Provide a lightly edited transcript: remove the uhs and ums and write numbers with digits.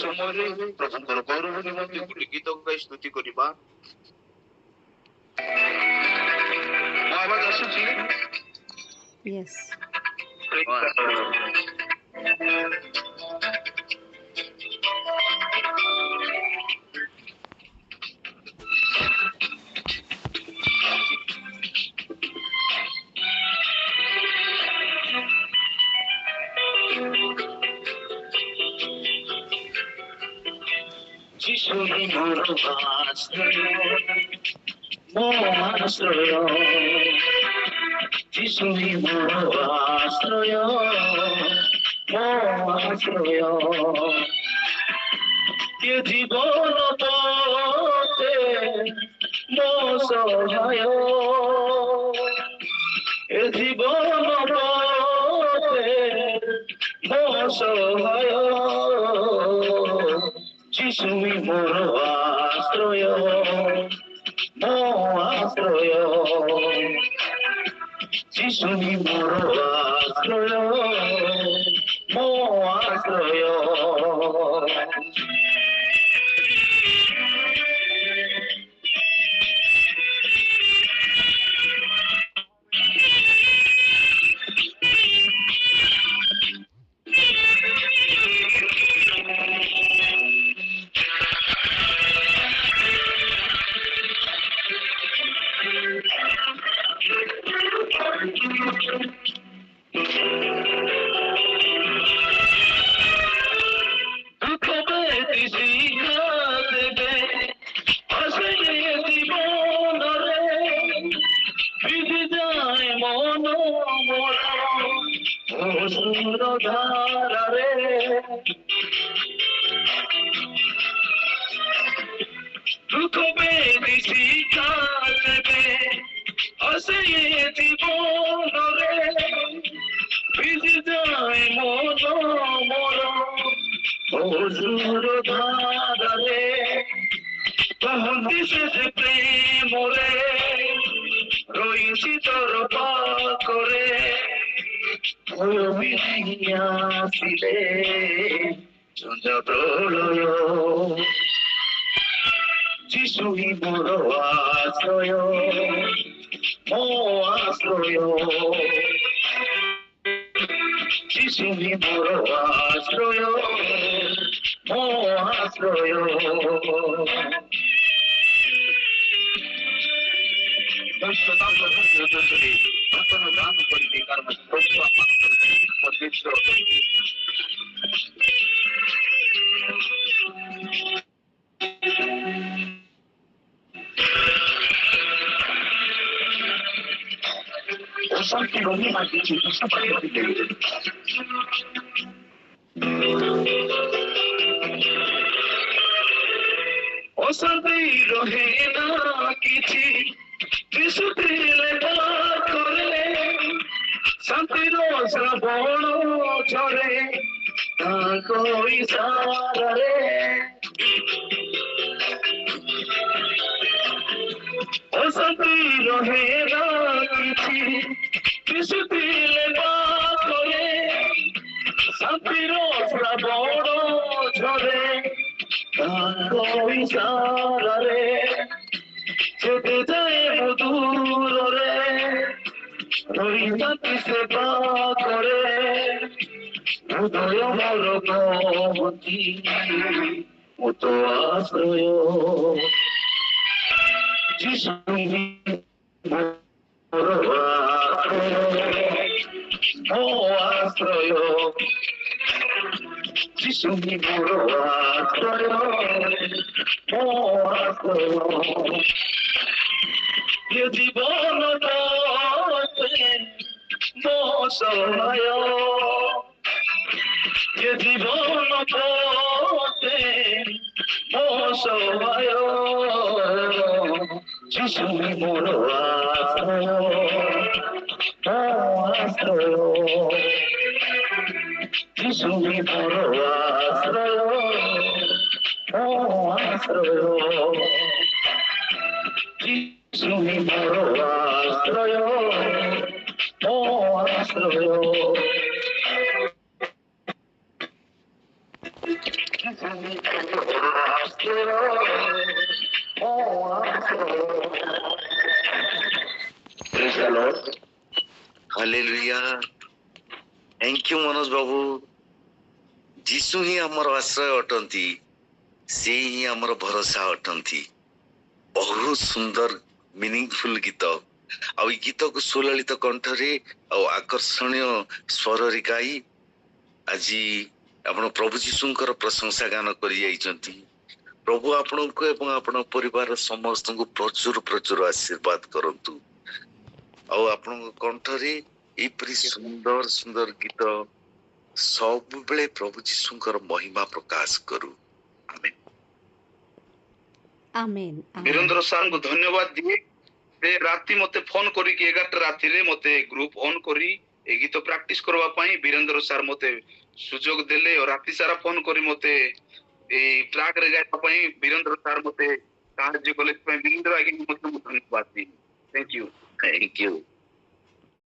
ସମୟରେ ପ୍ରଭୁଙ୍କର ଗୌରବ ନିମନ୍ତେ ଗୋଟେ ଗୀତ ଗାଇ ସ୍ତୁତି କରିବା। ମୋ ଆବାଜ ଆସୁଛି? Yes. যিশু মোর আশ্রয়, মোর আশ্রয়, যিশু মোর আশ্রয়, মোর আশ্রয়, এ জীবন পথে মো সহায়, এ জীবন পথে মো সহায়, যিশু মোর আশ্রয়, মো আশ্রয়, যিশু মোর আশ্রয়, মো আশ্রয়। দুঃখ পেতি শিক্ষা দেবে আসে জীবনরে, বিধি যায় মন মোরা অসুর ধারারে। দুঃখ পেতি শিক্ষা দেবে আসে জীবনরে, বিধি যায় মন মোরা অসুর ধারারে। কহন্তি সে প্রেমরে রইছি তোর পাকরে, আসিলে ঝঞ্ঝা প্রলয়, যিশুই মোর আশ্রয়, মো আশ্রয়, যিশুই মোর আশ্রয়, মো আশ্রয়। নূতন দান করিতে কারণ প্রভু আপনার পবিত্র। অশান্তি রোগী মাঝে চিকিৎসা পদ্ধতি অশান্তি রহে না কিছু, যিশুতে লেখা করে শান্তির শ্রাবণ ঝরে তাଙ୍କ ইশারারে। অশান্তি রহে না কিছু, যিশুতে লেখা করে শান্তির শ্রাবণ ঝরে তাଙ୍କ ইশারারে। যেতে যায় মধুরে রইতাতি সেবা করে, হৃদয় মোর কহতি মত আশ্রয়, যিশু মোর আশ্রয়, যিশু মোর আশ্রয়, মো আশ্রয়। এ জীবন পথে মো সহায়, এ জীবন পথে মো সহায়, যিশু মোর আশ্রয়, মো আশ্রয়, যিশু মোর আশ্রয়, মো আশ্রয়, যিশু মোর আশ্রয়, মো আশ্রয়। Praise the Lord. Hallelujah thank you Manoj babu जीसु ही हमर आश्रय अटंती से ही हमर भरोसा अटंती बहुत सुंदर मीनिंगफुल गीत आ गीत को सुललित कंठरे आकर्षणीय स्वर रे गाई आज आपण प्रभु जीशुंकर प्रशंसा गान करि जाइचंती प्रभु आपनको एवं आपण परिवार समस्त को प्रचुर प्रचुर आशीर्वाद करंतु आ आपण कंठरे एपरी सुंदर सुंदर गीत सब बेले प्रभु जीशुंकर महिमा प्रकाश करू आमेन आमेन वीरेंद्र सर को धन्यवाद दिए से राति मते फोन करी कि 11 राति रे मते ग्रुप ऑन करी ए गीत प्रैक्टिस करबा पई वीरेंद्र सर मते सुजोग देले और राति सारा फोन करी मते ए ट्रैक रे गायबा पई वीरेंद्र सर मते साहाय्य कले पई वीरेंद्र आगे मते धन्यवाद दी थैंक यू